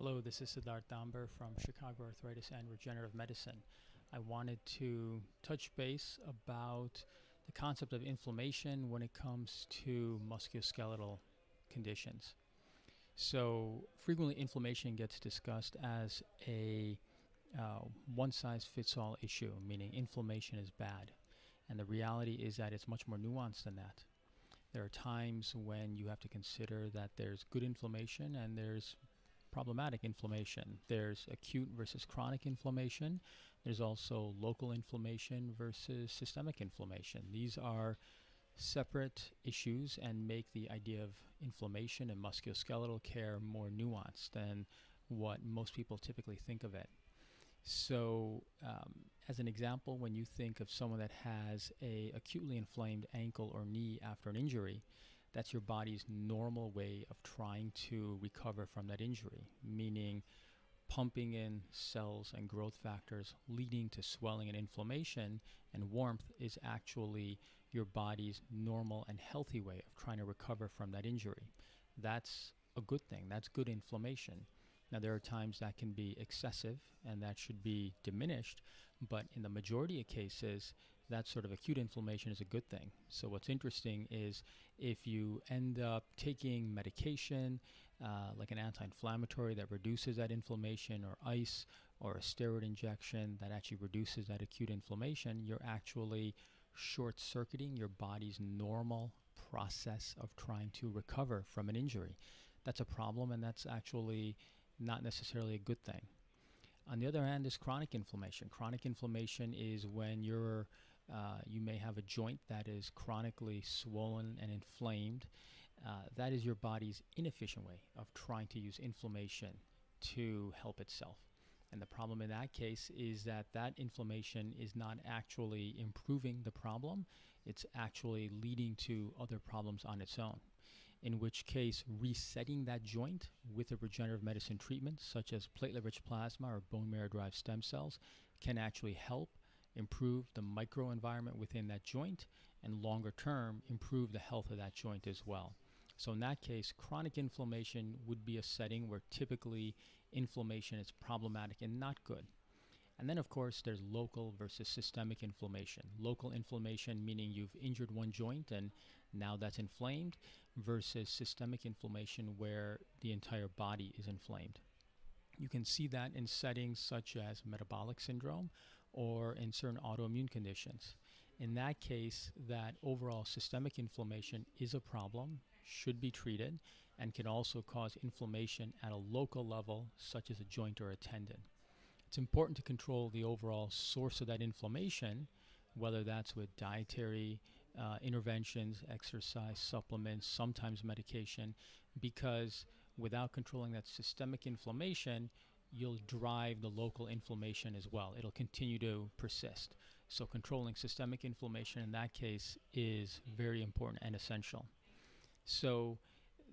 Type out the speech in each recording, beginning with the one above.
Hello, this is Siddharth Tambar from Chicago Arthritis and Regenerative Medicine. I wanted to touch base about the concept of inflammation when it comes to musculoskeletal conditions. So frequently inflammation gets discussed as a one-size-fits-all issue, meaning inflammation is bad. And the reality is that it's much more nuanced than that. There are times when you have to consider that there's good inflammation and there's problematic inflammation. There's acute versus chronic inflammation. There's also local inflammation versus systemic inflammation. These are separate issues and make the idea of inflammation and musculoskeletal care more nuanced than what most people typically think of it. So, as an example, when you think of someone that has a acutely inflamed ankle or knee after an injury, that's your body's normal way of trying to recover from that injury, meaning pumping in cells and growth factors leading to swelling and inflammation, and warmth is actually your body's normal and healthy way of trying to recover from that injury. That's a good thing. That's good inflammation. Now, there are times that can be excessive and that should be diminished, but in the majority of cases, that sort of acute inflammation is a good thing. So what's interesting is if you end up taking medication, like an anti-inflammatory that reduces that inflammation, or ice, or a steroid injection that actually reduces that acute inflammation, you're actually short-circuiting your body's normal process of trying to recover from an injury. That's a problem, and that's actually not necessarily a good thing. On the other hand is chronic inflammation. Chronic inflammation is when you may have a joint that is chronically swollen and inflamed. That is your body's inefficient way of trying to use inflammation to help itself. And the problem in that case is that that inflammation is not actually improving the problem. It's actually leading to other problems on its own. In which case, resetting that joint with a regenerative medicine treatment, such as platelet-rich plasma or bone marrow-derived stem cells, can actually help improve the microenvironment within that joint and longer term improve the health of that joint as well. So in that case, chronic inflammation would be a setting where typically inflammation is problematic and not good. And then, of course, there's local versus systemic inflammation. Local inflammation, meaning you've injured one joint and now that's inflamed, versus systemic inflammation where the entire body is inflamed. You can see that in settings such as metabolic syndrome or in certain autoimmune conditions. In that case, that overall systemic inflammation is a problem, should be treated, and can also cause inflammation at a local level, such as a joint or a tendon. It's important to control the overall source of that inflammation, whether that's with dietary interventions, exercise, supplements, sometimes medication, because without controlling that systemic inflammation, you'll drive the local inflammation as well. It'll continue to persist. So controlling systemic inflammation in that case is very important and essential. So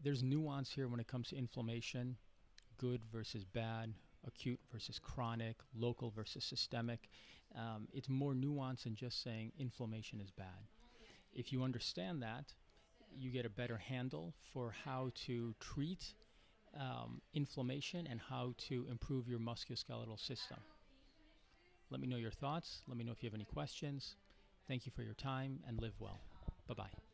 there's nuance here when it comes to inflammation, good versus bad, acute versus chronic, local versus systemic. It's more nuanced than just saying inflammation is bad. If you understand that, you get a better handle for how to treat inflammation and how to improve your musculoskeletal system. Let me know your thoughts. Let me know if you have any questions. Thank you for your time and live well. Bye-bye.